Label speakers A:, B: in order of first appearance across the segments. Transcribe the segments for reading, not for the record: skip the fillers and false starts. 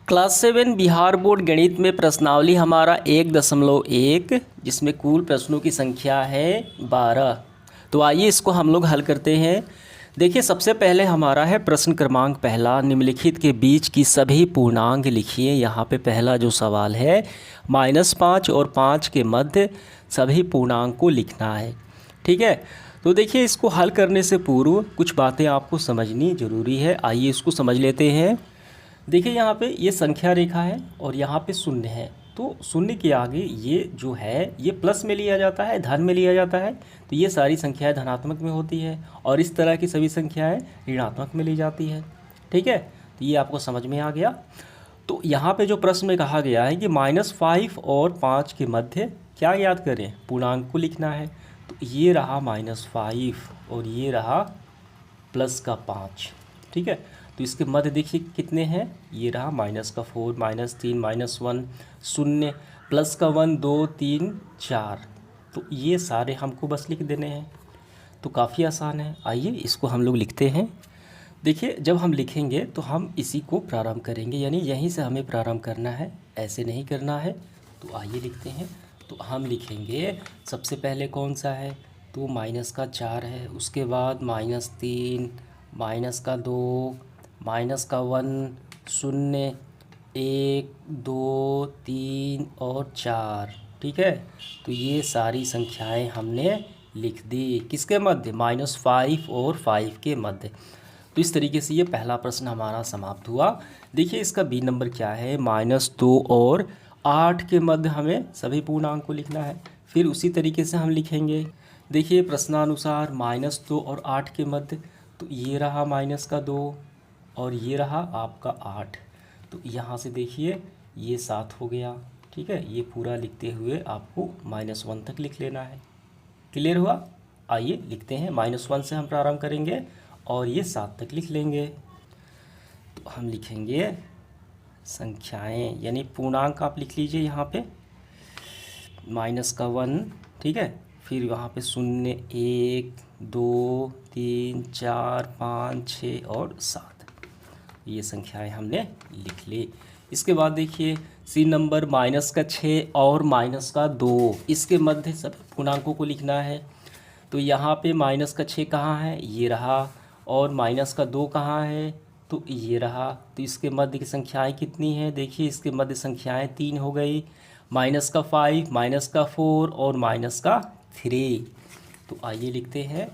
A: Class 7 Bihar board गणित में प्रश्नावली हमारा 1.1 जिसमें कुल प्रश्नों की संख्या है 12। तो आइए इसको हम लोग हल करते हैं। देखिए सबसे पहले हमारा है प्रश्न क्रमांक पहला, निम्नलिखित के बीच की सभी पूर्णांक लिखिए। यहाँ पे पहला जो सवाल है -5 और 5 के मध्य सभी पूर्णांक को लिखना है। ठीक है, तो देखिए इसको हल करने से पूर्व कुछ बातें आपको समझनी ज़रूरी है। आइए इसको समझ लेते हैं। देखिए यहाँ पे ये संख्या रेखा है और यहाँ पे शून्य है, तो शून्य के आगे ये जो है ये प्लस में लिया जाता है, धन में लिया जाता है। तो ये सारी संख्याएं धनात्मक में होती है और इस तरह की सभी संख्याएं ऋणात्मक में ली जाती है। ठीक है, तो ये आपको समझ में आ गया। तो यहाँ पे जो प्रश्न में कहा गया है कि -5 और 5 के मध्य क्या याद करें, पूर्णांक को लिखना है। तो ये रहा -5 और ये रहा +5। ठीक है, तो इसके मध्य देखिए कितने हैं, ये रहा -4, -3, -1, 0, +1, 2, 3, 4। तो ये सारे हमको बस लिख देने हैं। तो काफ़ी आसान है। आइए इसको हम लोग लिखते हैं। देखिए जब हम लिखेंगे तो हम इसी को प्रारंभ करेंगे, यानी यहीं से हमें प्रारंभ करना है, ऐसे नहीं करना है। तो आइए लिखते हैं। तो हम लिखेंगे सबसे पहले कौन सा है, तो -4 है, उसके बाद -3, -2, -1, 0, 1, 2, 3 और 4। ठीक है, तो ये सारी संख्याएं हमने लिख दी किसके मध्य, -5 और 5 के मध्य। तो इस तरीके से ये पहला प्रश्न हमारा समाप्त हुआ। देखिए इसका बी नंबर क्या है, -2 और 8 के मध्य हमें सभी पूर्णांक को लिखना है। फिर उसी तरीके से हम लिखेंगे। देखिए प्रश्नानुसार -2 और 8 के मध्य, तो ये रहा -2 और ये रहा आपका 8। तो यहाँ से देखिए ये 7 हो गया। ठीक है, ये पूरा लिखते हुए आपको -1 तक लिख लेना है। क्लियर हुआ? आइए लिखते हैं। -1 से हम प्रारंभ करेंगे और ये 7 तक लिख लेंगे। तो हम लिखेंगे संख्याएं, यानी पूर्णांक आप लिख लीजिए यहाँ पे -1। ठीक है, फिर वहाँ पे 0, 1, 2, 3, 4, 5, 6 और 7। ये संख्याएं हमने लिख ली। इसके बाद देखिए सी नंबर -6 और -2, इसके मध्य सब पूर्णांकों को लिखना है। तो यहाँ पे -6 कहाँ है, ये रहा, और -2 कहाँ है, तो ये रहा। तो इसके मध्य की संख्याएं कितनी हैं, देखिए इसके मध्य संख्याएं 3 हो गई, -5, -4 और -3। तो आइए लिखते हैं।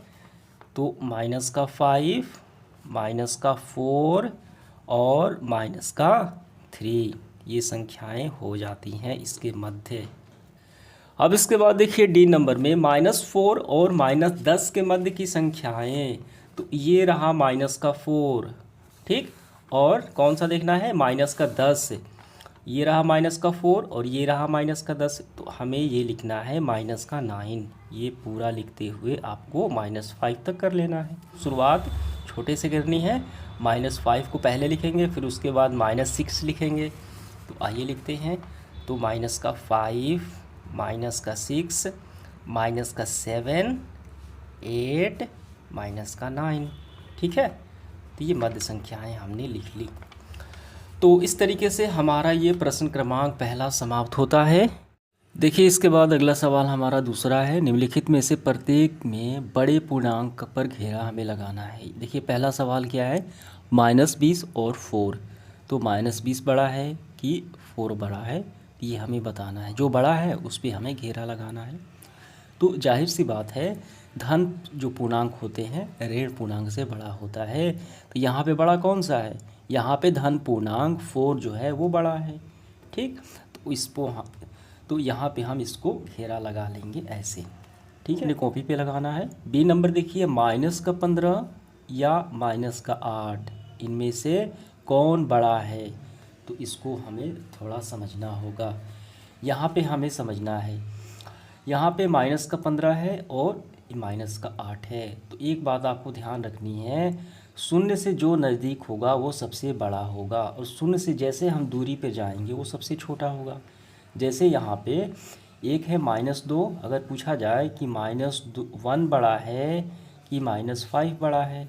A: तो -5, -4 और -3 ये संख्याएं हो जाती हैं इसके मध्य। अब इसके बाद देखिए डी नंबर में -4 और -10 के मध्य की संख्याएं, तो ये रहा -4। ठीक, और कौन सा देखना है, -10। ये रहा -4 और ये रहा -10। तो हमें ये लिखना है -9। ये पूरा लिखते हुए आपको -5 तक कर लेना है। शुरुआत छोटे से करनी है। -5 को पहले लिखेंगे, फिर उसके बाद -6 लिखेंगे। तो आइए लिखते हैं। तो -5, -6, -7, 8, -9। ठीक है, तो ये मध्य संख्याएं हमने लिख ली। तो इस तरीके से हमारा ये प्रश्न क्रमांक पहला समाप्त होता है। देखिए इसके बाद अगला सवाल हमारा दूसरा है, निम्नलिखित में से प्रत्येक में बड़े पूर्णांक पर घेरा हमें लगाना है। देखिए पहला सवाल क्या है, -20 और 4। तो -20 बड़ा है कि 4 बड़ा है, ये हमें बताना है। जो बड़ा है उस पर हमें घेरा लगाना है। तो जाहिर सी बात है, धन जो पूर्णांक होते हैं ऋण पूर्णांक से बड़ा होता है। तो यहाँ पे बड़ा कौन सा है, यहाँ पे धन पूर्णांक 4 जो है वो बड़ा है। ठीक, तो इसको तो यहाँ पे हम इसको घेरा लगा लेंगे ऐसे। ठीक है, कॉपी पे लगाना है। बी नंबर देखिए, -15 या -8 इनमें से कौन बड़ा है, तो इसको हमें थोड़ा समझना होगा। यहाँ पे हमें समझना है, यहाँ पे -15 है और -8 है। तो एक बात आपको ध्यान रखनी है, शून्य से जो नज़दीक होगा वो सबसे बड़ा होगा, और शून्य से जैसे हम दूरी पे जाएंगे वो सबसे छोटा होगा। जैसे यहाँ पे एक है -2, अगर पूछा जाए कि -1 बड़ा है कि -5 बड़ा है,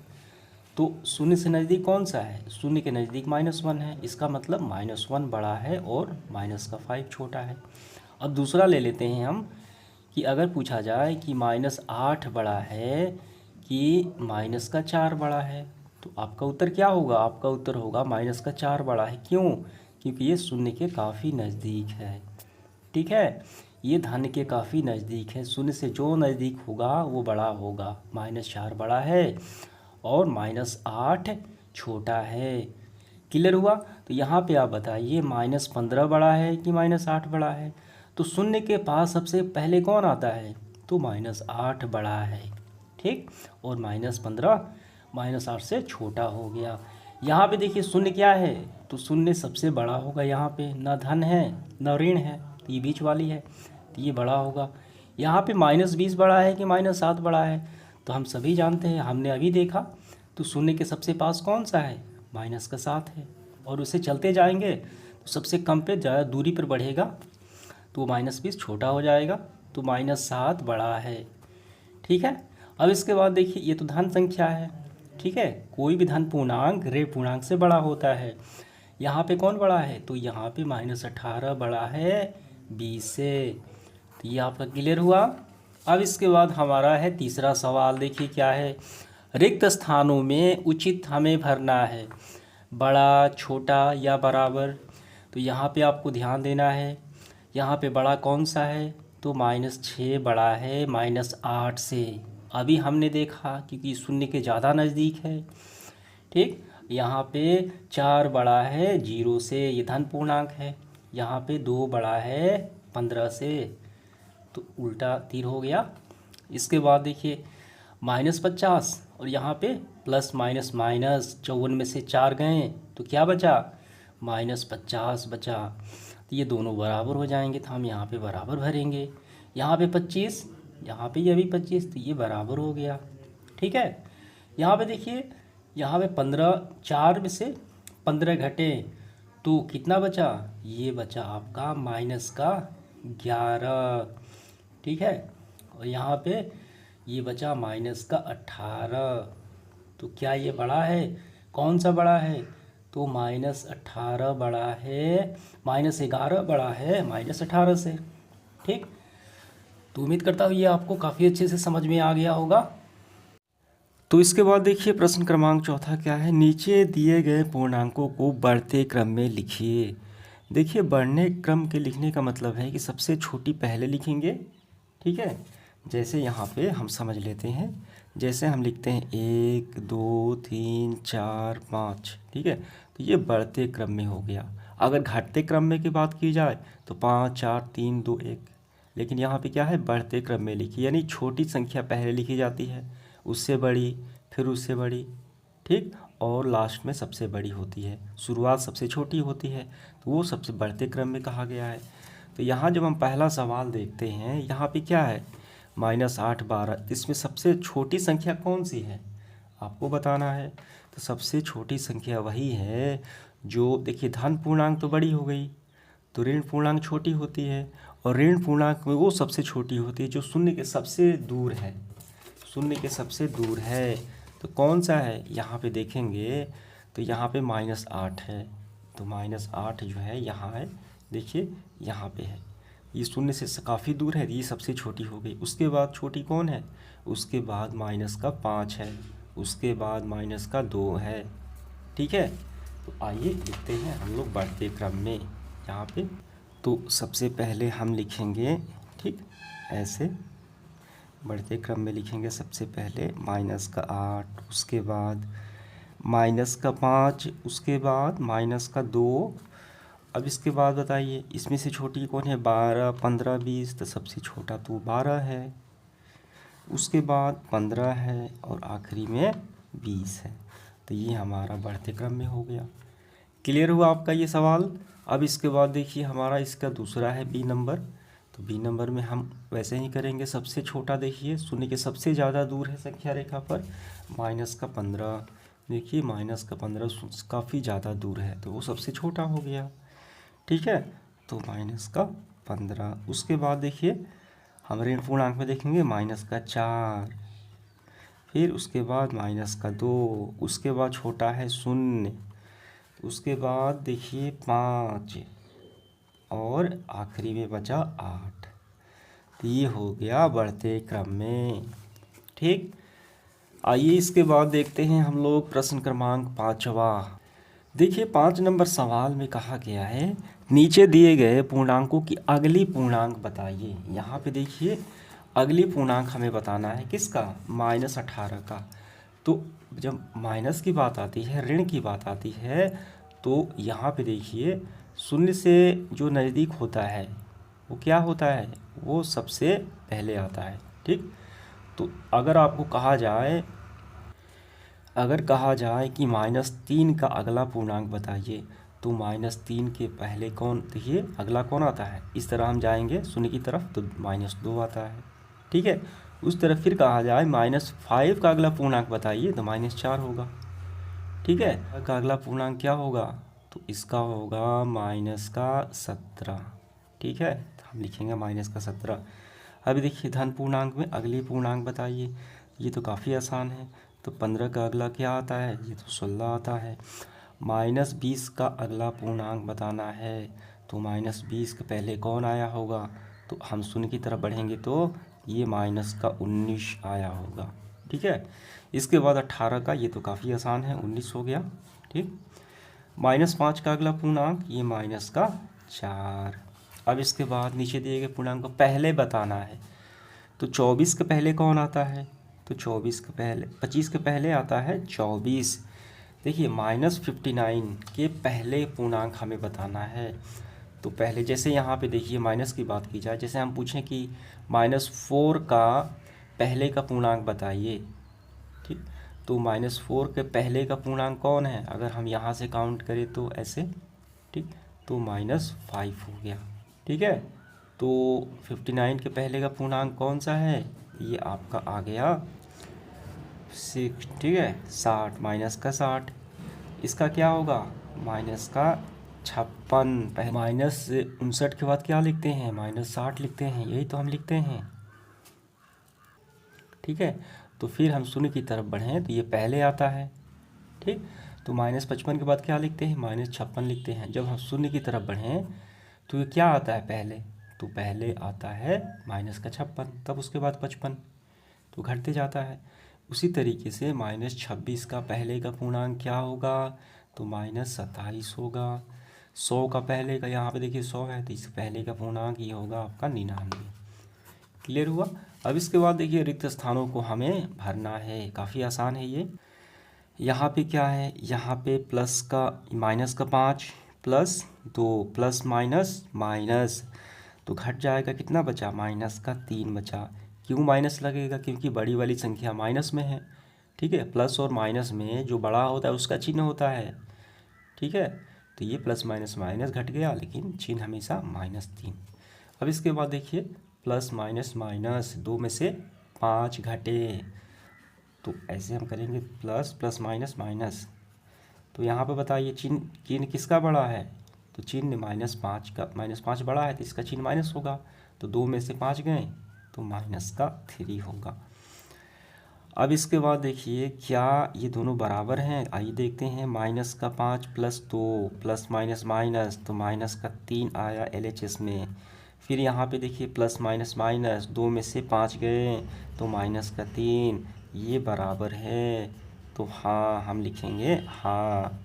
A: तो शून्य से नज़दीक कौन सा है? शून्य के नज़दीक -1 है, इसका मतलब -1 बड़ा है और -5 छोटा है। अब दूसरा ले लेते हैं हम कि अगर पूछा जाए कि -8 बड़ा है कि -4 बड़ा है, तो आपका उत्तर क्या होगा? आपका उत्तर होगा -4 बड़ा है। क्यों? क्योंकि ये शून्य के काफ़ी नज़दीक है। ठीक है, ये धन के काफ़ी नज़दीक है। शून्य से जो नज़दीक होगा वो बड़ा होगा। -4 बड़ा है और -8 छोटा है। क्लियर हुआ? तो यहाँ पे आप बताइए -15 बड़ा है कि -8 बड़ा है? तो शून्य के पास सबसे पहले कौन आता है? तो -8 बड़ा है। ठीक, और -15 -8 से छोटा हो गया। यहाँ पे देखिए शून्य क्या है? तो शून्य सबसे बड़ा होगा। यहाँ पे ना धन है ना ऋण है, तो ये बीच वाली है, तो ये बड़ा होगा। यहाँ पे -20 बड़ा है कि -7 बड़ा है? तो हम सभी जानते हैं, हमने अभी देखा, तो शून्य के सबसे पास कौन सा है? -7 है। और उसे चलते जाएंगे तो सबसे कम पे ज़्यादा दूरी पर बढ़ेगा, तो -20 छोटा हो जाएगा, तो -7 बड़ा है। ठीक है, अब इसके बाद देखिए ये तो धन संख्या है। ठीक है, कोई भी धन पूर्णांक ऋण पूर्णांक से बड़ा होता है। यहाँ पे कौन बड़ा है? तो यहाँ पे -18 बड़ा है 20 से। तो ये आपका क्लियर हुआ। अब इसके बाद हमारा है तीसरा सवाल। देखिए क्या है? रिक्त स्थानों में उचित हमें भरना है, बड़ा, छोटा या बराबर। तो यहाँ पे आपको ध्यान देना है, यहाँ पे बड़ा कौन सा है? तो -6 बड़ा है -8 से। अभी हमने देखा क्योंकि शून्य के ज़्यादा नज़दीक है। ठीक, यहाँ पे 4 बड़ा है 0 से, ये धन पूर्णांक है। यहाँ पे 2 बड़ा है 15 से, तो उल्टा तीर हो गया। इसके बाद देखिए -50 और यहाँ पे प्लस माइनस माइनस, 54 में से 4 गए तो क्या बचा? -50 बचा। तो ये दोनों बराबर हो जाएंगे, तो हम यहाँ पे बराबर भरेंगे। यहाँ पे 25, यहाँ पे ये भी 25, तो ये बराबर हो गया। ठीक है, यहाँ पे देखिए, यहाँ पे 15, 4 में से 15 घटे तो कितना बचा? ये बचा आपका -11। ठीक है, और यहाँ पे ये बचा -18। तो क्या ये बड़ा है? कौन सा बड़ा है? तो -18 बड़ा है, -11 बड़ा है -18 से। ठीक, तो उम्मीद करता हूँ ये आपको काफ़ी अच्छे से समझ में आ गया होगा। तो इसके बाद देखिए प्रश्न क्रमांक चौथा क्या है? नीचे दिए गए पूर्णांकों को बढ़ते क्रम में लिखिए। देखिए बढ़ने क्रम के लिखने का मतलब है कि सबसे छोटी पहले लिखेंगे। ठीक है, जैसे यहाँ पे हम समझ लेते हैं, जैसे हम लिखते हैं 1 2 3 4 5। ठीक है, तो ये बढ़ते क्रम में हो गया। अगर घटते क्रम में की बात की जाए तो 5 4 3 2 1, लेकिन यहाँ पे क्या है? बढ़ते क्रम में लिखी, यानी छोटी संख्या पहले लिखी जाती है, उससे बड़ी, फिर उससे बड़ी। ठीक, और लास्ट में सबसे बड़ी होती है। शुरुआत सबसे छोटी होती है, तो वो सबसे बढ़ते क्रम में कहा गया है। तो यहाँ जब हम पहला सवाल देखते हैं, यहाँ पे क्या है? -8 12, इसमें सबसे छोटी संख्या कौन सी है आपको बताना है। तो सबसे छोटी संख्या वही है जो, देखिए धन पूर्णांक तो बड़ी हो गई, तो ऋण पूर्णांक छोटी होती है, और ऋण पूर्णांक में वो सबसे छोटी होती है जो शून्य के सबसे दूर है। शून्य के सबसे दूर है तो कौन सा है? यहाँ पे देखेंगे तो यहाँ पे -8 है, तो -8 जो है यहाँ है, देखिए यहाँ पे है। ये शून्य से काफ़ी दूर है, ये सबसे छोटी हो गई। उसके बाद छोटी कौन है? उसके बाद -5 है, उसके बाद -2 है। ठीक है, तो आइए लिखते हैं हम लोग बढ़ते क्रम में यहाँ पे। तो सबसे पहले हम लिखेंगे, ठीक ऐसे बढ़ते क्रम में लिखेंगे। सबसे पहले -8, उसके बाद -5, उसके बाद -2। अब इसके बाद बताइए इसमें से छोटी कौन है? 12 15 20, तो सबसे छोटा तो 12 है, उसके बाद 15 है और आखिरी में 20 है। तो ये हमारा बढ़ते क्रम में हो गया। क्लियर हुआ आपका ये सवाल? अब इसके बाद देखिए हमारा इसका दूसरा है बी नंबर। तो बी नंबर में हम वैसे ही करेंगे। सबसे छोटा देखिए शून्य के सबसे ज़्यादा दूर है संख्या रेखा पर, -15। देखिए -15 काफ़ी ज़्यादा दूर है, तो वो सबसे छोटा हो गया। ठीक है, तो -15। उसके बाद देखिए हम ऋण पूर्णांक में देखेंगे -4,
B: फिर उसके बाद माइनस का 2, उसके बाद छोटा है 0, उसके बाद देखिए 5 और आखिरी में बचा 8। तो ये हो गया बढ़ते क्रम में। ठीक, आइए इसके बाद देखते हैं हम लोग प्रश्न क्रमांक 5वां। देखिए 5 नंबर सवाल में कहा गया है नीचे दिए गए पूर्णांकों की अगली पूर्णांक बताइए। यहाँ पे देखिए अगली पूर्णांक हमें बताना है किसका, -18 का। तो जब माइनस की बात आती है, ऋण की बात आती है, तो यहाँ पे देखिए शून्य से जो नज़दीक होता है वो क्या होता है, वो सबसे पहले आता है। ठीक, तो अगर आपको कहा जाए कि -3 का अगला पूर्णांक बताइए, तो -3 के पहले कौन, देखिए अगला कौन आता है, इस तरह हम जाएंगे शून्य की तरफ तो -2 आता है। ठीक है, उस तरफ फिर कहा जाए -5 का अगला पूर्णांक बताइए तो -4 होगा। ठीक है, का अगला पूर्णांक क्या होगा, तो इसका होगा -17। ठीक है, तो हम लिखेंगे -17। अभी देखिए धन पूर्णांक में अगली पूर्णांक बताइए, ये तो काफ़ी आसान है। तो 15 का अगला क्या आता है, ये तो 16 आता है। -20 का अगला पूर्णांक बताना है, तो -20 के पहले कौन आया होगा, तो हम शून्य की तरफ बढ़ेंगे तो ये -19 आया होगा। ठीक है, इसके बाद 18 का, ये तो काफ़ी आसान है, 19 हो गया। ठीक, -5 का अगला पूर्णांक ये -4। अब इसके बाद नीचे दिए गए पूर्णांक को पहले बताना है, तो 24 के पहले कौन आता है, तो 25 के पहले आता है 24। देखिए -59 के पहले पूर्णांक हमें बताना है। तो पहले जैसे यहाँ पे देखिए माइनस की बात की जाए, जैसे हम पूछें कि -4 का पहले का पूर्णांक बताइए। ठीक, तो -4 के पहले का पूर्णांक कौन है, अगर हम यहाँ से काउंट करें तो ऐसे। ठीक, तो -5 हो गया। ठीक है, तो 59 के पहले का पूर्णांक कौन सा है, ये आपका आ गया 6। ठीक है, 60 -60, इसका क्या होगा, -56। -59 के बाद क्या लिखते हैं, -60 लिखते हैं, यही तो हम लिखते हैं। ठीक है, तो फिर हम शून्य की तरफ बढ़ें तो ये पहले आता है। ठीक, तो -55 के बाद क्या लिखते हैं, -56 लिखते हैं। जब हम शून्य की तरफ बढ़ें तो ये क्या आता है पहले, तो पहले आता है -56, तब उसके बाद 55, तो घटते जाता है। उसी तरीके से -26 का पहले का पूर्णांक क्या होगा, तो -27 होगा। 100 का पहले का, यहाँ पे देखिए 100 है, तो इस पहले का पूर्णांक ये होगा आपका 99। क्लियर हुआ। अब इसके बाद देखिए रिक्त स्थानों को हमें भरना है, काफ़ी आसान है ये। यहाँ पे क्या है, यहाँ पे प्लस का -5 +2 प्लस माइनस माइनस, तो घट जाएगा, कितना बचा, -3 बचा। क्यों माइनस लगेगा, क्योंकि बड़ी वाली संख्या माइनस में है। ठीक है, प्लस और माइनस में जो बड़ा होता है उसका चिन्ह होता है। ठीक है, तो ये प्लस माइनस माइनस घट गया, लेकिन चिन्ह हमेशा -3। अब इसके बाद देखिए प्लस माइनस माइनस, 2 में से 5 घटे, तो ऐसे हम करेंगे प्लस प्लस माइनस माइनस। तो यहाँ पर बताइए चिन्ह किसका बड़ा है, तो चिन्ह -5 का, -5 बड़ा है तो इसका चिन्ह माइनस होगा। तो 2 में से 5 गए तो -3 होगा। अब इसके बाद देखिए क्या ये दोनों बराबर हैं, आइए देखते हैं। -5 + 2 प्लस माइनस माइनस, तो -3 आया LHS में। फिर यहाँ पे देखिए प्लस माइनस माइनस, 2 में से 5 गए तो -3, ये बराबर है। तो हाँ हम लिखेंगे हाँ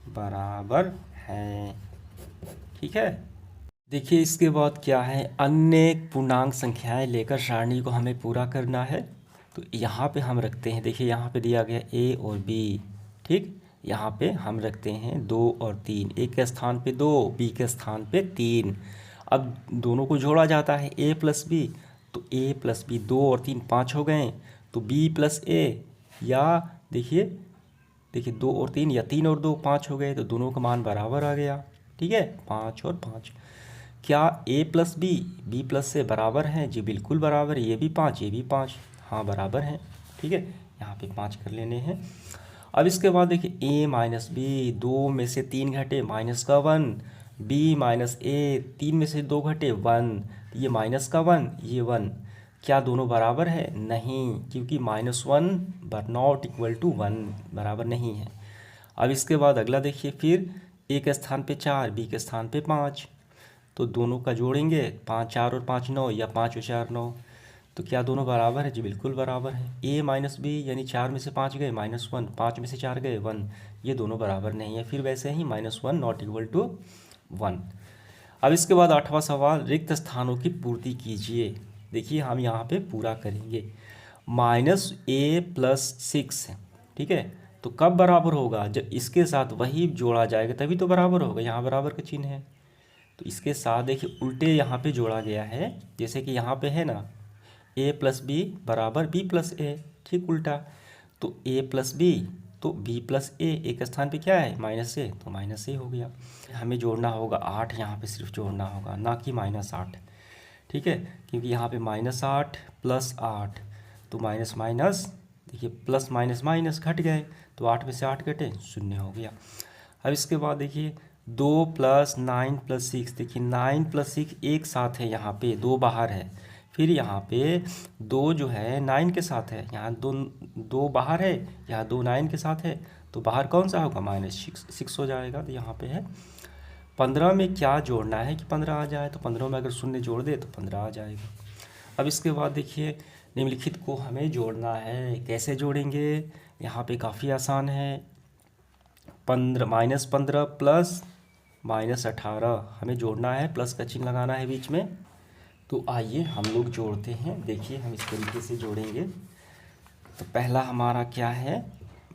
B: बराबर है। ठीक है, देखिए इसके बाद क्या है, अन्य पूर्णांक संख्याएं लेकर सारणी को हमें पूरा करना है। तो यहाँ पे हम रखते हैं, देखिए यहाँ पे दिया गया A और B। ठीक, यहाँ पे हम रखते हैं 2 और 3, A के स्थान पे 2, B के स्थान पे 3। अब दोनों को जोड़ा जाता है A + B, तो A + B 2 और 3 5 हो गए, तो B + A, या देखिए 2 और 3 या 3 और 2 5 हो गए, तो दोनों का मान बराबर आ गया। ठीक है, 5 और 5। क्या A + B B + से बराबर है, जी बिल्कुल बराबर है, ये भी 5 ये भी 5, हाँ बराबर है। ठीक है, यहाँ पे 5 कर लेने हैं। अब इसके बाद देखिए A - B, 2 में से 3 घटे -1, B - A, 3 में से 2 घटे 1, ये -1 ये 1, क्या दोनों बराबर है? नहीं, क्योंकि -1 नॉट इक्वल टू 1 बराबर नहीं है। अब इसके बाद अगला देखिए, फिर ए के स्थान पे 4, बी के स्थान पे 5, तो दोनों का जोड़ेंगे, 5 4 और 5 9, या 5 और 4 9, तो क्या दोनों बराबर है? जी बिल्कुल बराबर है। ए माइनस बी यानी 4 में से 5 गए -1, 5 में से 4 गए 1, ये दोनों बराबर नहीं है। फिर वैसे ही -1 नॉट इक्वल टू 1। अब इसके बाद 8वां सवाल, रिक्त स्थानों की पूर्ति कीजिए। देखिए हम यहाँ पे पूरा करेंगे। -a+6, ठीक है, तो कब बराबर होगा? जब इसके साथ वही जोड़ा जाएगा तभी तो बराबर होगा। यहाँ बराबर का चिन्ह है, तो इसके साथ देखिए उल्टे यहाँ पे जोड़ा गया है। जैसे कि यहाँ पे है ना, a+b बराबर b+a, ठीक उल्टा। तो a+b तो b+a, एक स्थान पे क्या है? -a, तो -a हो गया। हमें जोड़ना होगा 8, यहाँ पे सिर्फ जोड़ना होगा, ना कि -8, ठीक है, क्योंकि यहाँ पे -8 + 8, तो माइनस माइनस, देखिए प्लस माइनस माइनस घट गए, तो 8 में से 8 घटे 0 हो गया। अब इसके बाद देखिए 2 + 9 + 6, देखिए 9 + 6 एक साथ है, यहाँ पे 2 बाहर है, फिर यहाँ पे 2 जो है 9 के साथ है, यहाँ 2 बाहर है, यहाँ 2 9 के साथ है, तो बाहर कौन सा होगा? -6 हो जाएगा। तो यहाँ पे है 15 में क्या जोड़ना है कि 15 आ जाए, तो 15 में अगर 0 जोड़ दे तो 15 आ जाएगा। अब इसके बाद देखिए निम्नलिखित को हमें जोड़ना है। कैसे जोड़ेंगे? यहाँ पे काफ़ी आसान है। -15 प्लस -18 हमें जोड़ना है, प्लस का चिन्ह लगाना है बीच में। तो आइए हम लोग जोड़ते हैं। देखिए हम इस तरीके से जोड़ेंगे। तो पहला हमारा क्या है?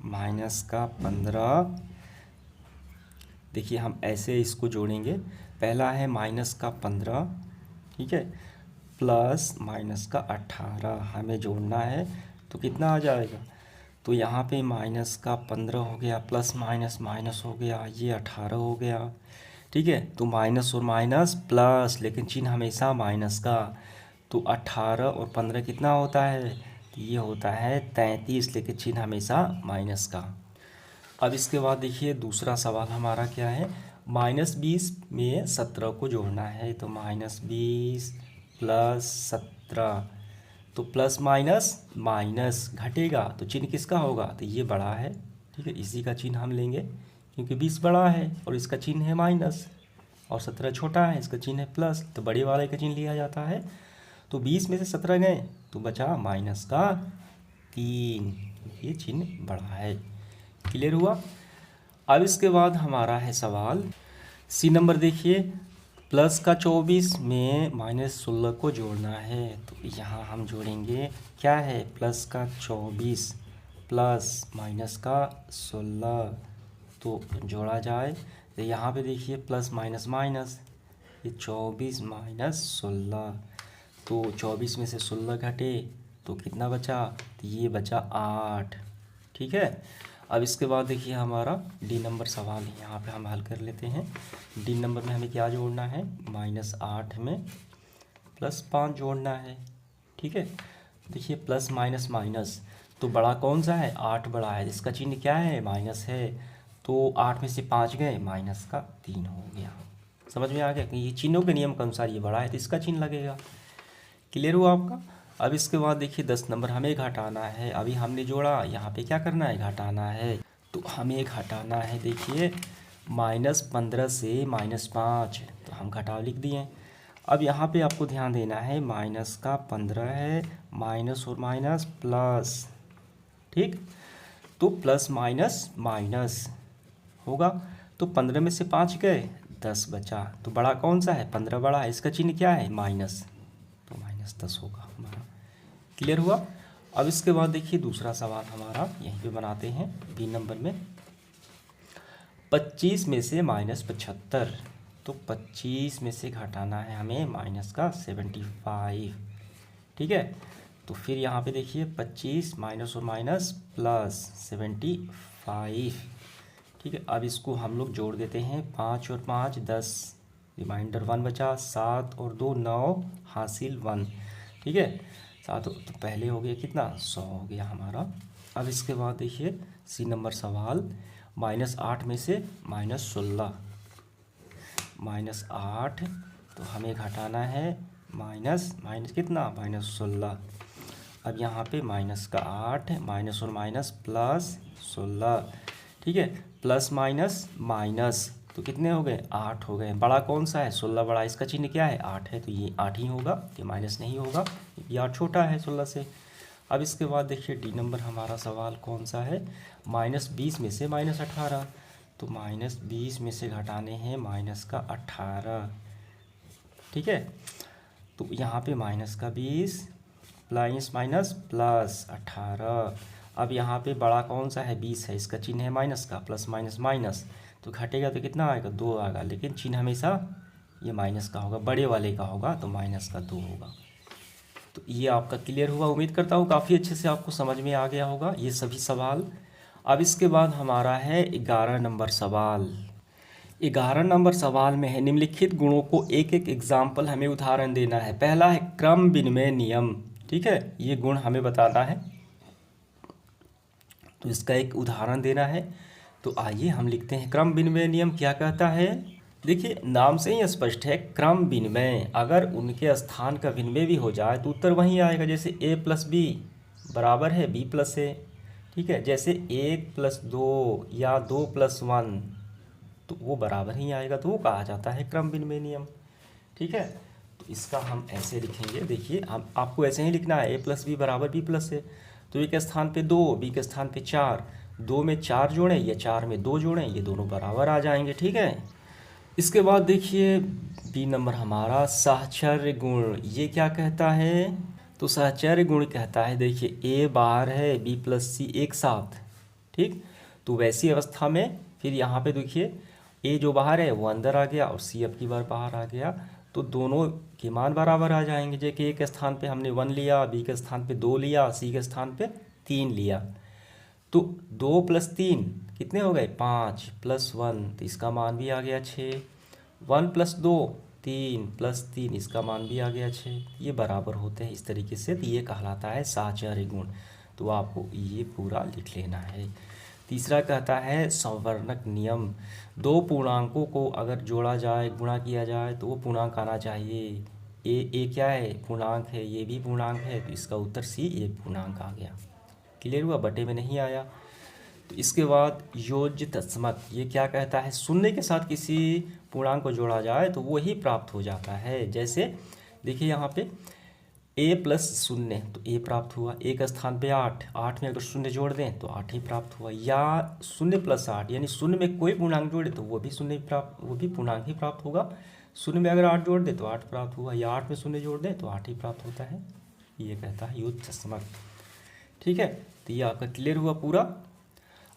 B: -15, देखिए हम ऐसे इसको जोड़ेंगे। पहला है -15, ठीक है, प्लस -18 हमें जोड़ना है, तो कितना आ जाएगा? तो यहाँ पे -15 हो गया, प्लस माइनस माइनस हो गया, ये 18 हो गया, ठीक है। तो माइनस और माइनस प्लस, लेकिन चिन्ह हमेशा माइनस का, तो 18 और 15 कितना होता है? तो ये होता है 33, लेकिन चिन्ह हमेशा माइनस का। अब इसके बाद देखिए दूसरा सवाल हमारा क्या है? -20 में 17 को जोड़ना है, तो -20 + 17, तो प्लस माइनस माइनस घटेगा, तो चिन्ह किसका होगा? तो ये बड़ा है, ठीक है, इसी का चिन्ह हम लेंगे, क्योंकि 20 बड़ा है और इसका चिन्ह है माइनस, और 17 छोटा है, इसका चिन्ह है प्लस, तो बड़े वाले का चिन्ह लिया जाता है। तो 20 में से 17 गए तो बचा -3, ये चिन्ह बड़ा है। क्लियर हुआ? अब इसके बाद हमारा है सवाल सी नंबर, देखिए प्लस का 24 में -16 को जोड़ना है, तो यहाँ हम जोड़ेंगे, क्या है? प्लस का 24 प्लस माइनस का 16, तो जोड़ा जाए, तो यहाँ पे देखिए प्लस माइनस माइनस, ये 24 - 16, तो 24 में से 16 घटे तो कितना बचा? तो ये बचा 8, ठीक है। अब इसके बाद देखिए हमारा डी नंबर सवाल है, यहाँ पे हम हल कर लेते हैं। डी नंबर में हमें क्या जोड़ना है? -8 में +5 जोड़ना है, ठीक है। देखिए प्लस माइनस माइनस, तो बड़ा कौन सा है? 8 बड़ा है, इसका चिन्ह क्या है? माइनस है, तो 8 में से 5 गए, -3 हो गया। समझ में आ गया कि ये चिन्हों के नियम के अनुसार ये बड़ा है तो इसका चिन्ह लगेगा। क्लियर हुआ आपका? अब इसके बाद देखिए 10 नंबर हमें घटाना है। अभी हमने जोड़ा, यहाँ पे क्या करना है? घटाना है, तो हमें घटाना है। देखिए -15 से -5, तो हम घटाव लिख दिए। अब यहाँ पे आपको ध्यान देना है, माइनस का 15 है, माइनस और माइनस प्लस, ठीक, तो प्लस माइनस माइनस होगा, तो 15 में से 5 गए, 10 बचा, तो बड़ा कौन सा है? 15 बड़ा है, इसका चिन्ह क्या है? माइनस, तो -10 होगा हमारा। क्लियर हुआ? अब इसके बाद देखिए दूसरा सवाल हमारा यहीं पे बनाते हैं, बी नंबर में। 25 में से -75, तो 25 में से घटाना है हमें -75, ठीक है। तो फिर यहाँ पे देखिए 25 माइनस और माइनस प्लस 75, ठीक है। अब इसको हम लोग जोड़ देते हैं, 5 और 5 10, रिमाइंडर 1 बचा, 7 और 2 9, हासिल 1, ठीक है। 7 तो पहले हो गया कितना? 100 हो गया हमारा। अब इसके बाद देखिए सी नंबर सवाल, -8 में से -16, -8, तो हमें घटाना है माइनस माइनस कितना, -16। अब यहाँ पे माइनस का 8, माइनस और माइनस प्लस 16, ठीक है। प्लस माइनस माइनस तो कितने हो गए, 8 हो गए। बड़ा कौन सा है, 16 बड़ा, इसका चिन्ह क्या है, 8 है, तो ये 8 ही होगा, ये माइनस नहीं होगा, ये 8 छोटा है 16 से। अब इसके बाद देखिए डी नंबर हमारा सवाल कौन सा है, -20 में से -18, तो -20 में से घटाने हैं माइनस का 18, ठीक है। तो यहाँ पे माइनस का 20 प्लस माइनस प्लस 18। अब यहाँ पे बड़ा कौन सा है, 20 है, इसका चिन्ह है माइनस का, प्लस माइनस माइनस, तो घटेगा तो कितना आएगा, 2 आएगा, लेकिन चिन्ह हमेशा ये माइनस का होगा, बड़े वाले का होगा, तो माइनस का 2 होगा। तो ये आपका क्लियर हुआ, उम्मीद करता हूँ काफ़ी अच्छे से आपको समझ में आ गया होगा ये सभी सवाल। अब इसके बाद हमारा है 11 नंबर सवाल। 11 नंबर सवाल में है निम्नलिखित गुणों को एक एक एग्जाम्पल हमें उदाहरण देना है। पहला है क्रम विनिमय नियम, ठीक है, ये गुण हमें बताना है, तो इसका एक उदाहरण देना है। तो आइए हम लिखते हैं क्रम विनिमय नियम क्या कहता है। देखिए नाम से ही स्पष्ट है, क्रम विनिमय, अगर उनके स्थान का विनिमय भी हो जाए तो उत्तर वही आएगा। जैसे a + b बराबर है b + a, ठीक है। जैसे 1 + 2 या 2 + 1, तो वो बराबर ही आएगा, तो वो कहा जाता है क्रम विनिमय नियम, ठीक है। तो इसका हम ऐसे लिखेंगे, देखिए हम आपको ऐसे ही लिखना है, a + b बराबर b + a, तो a के स्थान पे 2, b के स्थान पे 4, 2 में 4 जोड़ें या 4 में 2 जोड़ें, ये दोनों बराबर आ जाएंगे, ठीक है। इसके बाद देखिए बी नंबर हमारा साहचर्य गुण, ये क्या कहता है, तो साहचर्य गुण कहता है, देखिए a बाहर है, b + c एक साथ, ठीक, तो वैसी अवस्था में फिर यहाँ पे देखिए a जो बाहर है वो अंदर आ गया और c अब की बार बाहर आ गया, तो दोनों के मान बराबर आ जाएंगे। जैसे a के स्थान पे हमने 1 लिया, b के स्थान पे 2 लिया, c के स्थान पे 3 लिया, तो 2 + 3 कितने हो गए, 5 + 1, तो इसका मान भी आ गया 6, 1 + 2 3 + 3, इसका मान भी आ गया 6, ये बराबर होते हैं इस तरीके से, तो ये कहलाता है साहचर्य गुण, तो आपको ये पूरा लिख लेना है। तीसरा कहता है संवर्णक नियम, दो पूर्णांकों को अगर जोड़ा जाए, गुणा किया जाए, तो वो पूर्णांक आना चाहिए। ए क्या है, पूर्णांक है, ये भी पूर्णांक है, तो इसका उत्तर सी, ये पूर्णांक आ गया, क्लियर हुआ, बटे में नहीं आया। तो इसके बाद योज्य तत्समक, ये क्या कहता है, शून्य के साथ किसी पूर्णांक को जोड़ा जाए तो वो ही प्राप्त हो जाता है। जैसे देखिए यहाँ पे a + 0, तो a प्राप्त हुआ, a का स्थान पे 8, 8 में अगर शून्य जोड़ दें तो 8 ही प्राप्त हुआ, या 0 + 8 यानी शून्य में कोई पूर्णांक जोड़े तो वो भी शून्य प्राप्त, वो भी पूर्णांक ही प्राप्त होगा। शून्य में अगर 8 जोड़ दें तो 8 प्राप्त हुआ, या 8 में शून्य जोड़ दें तो 8 ही प्राप्त होता है, ये कहता है योज्य तत्समक, ठीक है। तो ये आपका क्लियर हुआ पूरा।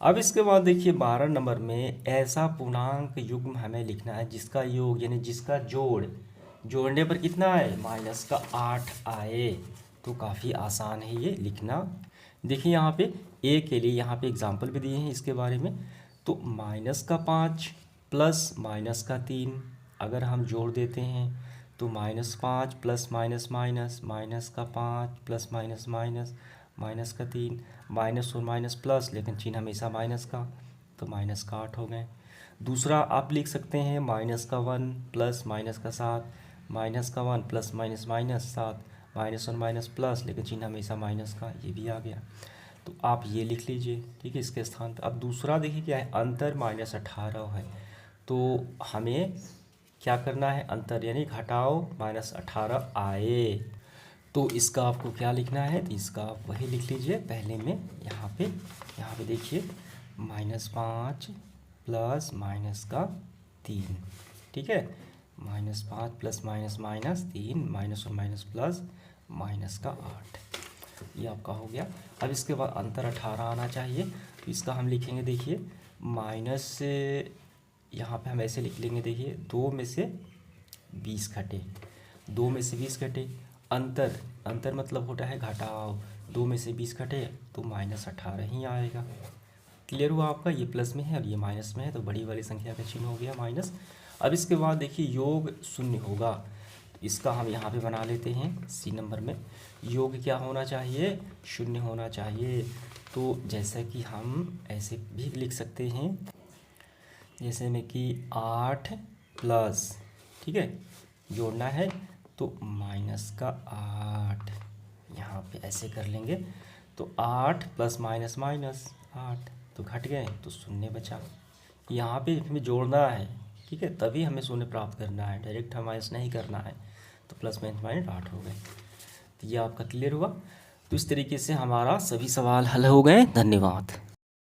B: अब इसके बाद देखिए 12 नंबर में ऐसा पूर्णांक युग्म हमें लिखना है जिसका योग यानी जिसका जोड़ने पर कितना आए, -8 आए, तो काफ़ी आसान है ये लिखना। देखिए यहाँ पे a के लिए यहाँ पे एग्जाम्पल भी दिए हैं इसके बारे में, तो -5 प्लस -3 अगर हम जोड़ देते हैं तो -5 plus minus minus, -5 plus minus minus, -3, minus और माइनस प्लस, लेकिन चिन्ह हमेशा माइनस का, तो -8 हो गए। दूसरा आप लिख सकते हैं -1 प्लस -7, -1 प्लस -7, माइनस और माइनस प्लस, लेकिन चिन्ह हमेशा माइनस का, ये भी आ गया, तो आप ये लिख लीजिए, ठीक है, इसके स्थान पर। अब दूसरा देखिए क्या है, अंतर -18 है, तो हमें क्या करना है, अंतर यानी घटाओ -18 आए, तो इसका आपको क्या लिखना है, तो इसका आप वही लिख लीजिए पहले में, यहाँ पे देखिए -5 प्लस -3, ठीक है, -5 प्लस -3, माइनस और माइनस प्लस -8, ये आपका हो गया। अब इसके बाद अंतर 18 आना चाहिए, तो इसका हम लिखेंगे, देखिए माइनस से यहाँ पे हम ऐसे लिख लेंगे, देखिए 2 में से 20 घटे, 2 में से 20 घटे, अंतर मतलब होता है घटाव, 2 में से 20 घटे तो -18 ही आएगा, क्लियर हुआ आपका, ये प्लस में है और ये माइनस में है, तो बड़ी वाली संख्या का चिन्ह हो गया माइनस। अब इसके बाद देखिए योग 0 होगा, तो इसका हम यहाँ पे बना लेते हैं सी नंबर में, योग क्या होना चाहिए, 0 होना चाहिए। तो जैसा कि हम ऐसे भी लिख सकते हैं, जैसे में कि 8 प्लस, ठीक है, जोड़ना है तो माइनस का 8 यहाँ पे ऐसे कर लेंगे। तो 8 प्लस माइनस माइनस 8 तो घट गए, तो शून्य बचा। यहाँ पे हमें जोड़ना है, ठीक है, तभी हमें शून्य प्राप्त करना है, डायरेक्ट हमें माइनस नहीं करना है। तो प्लस माइनस माइनस 8 हो गए। तो ये आपका क्लियर हुआ। तो इस तरीके से हमारा सभी सवाल हल हो गए। धन्यवाद।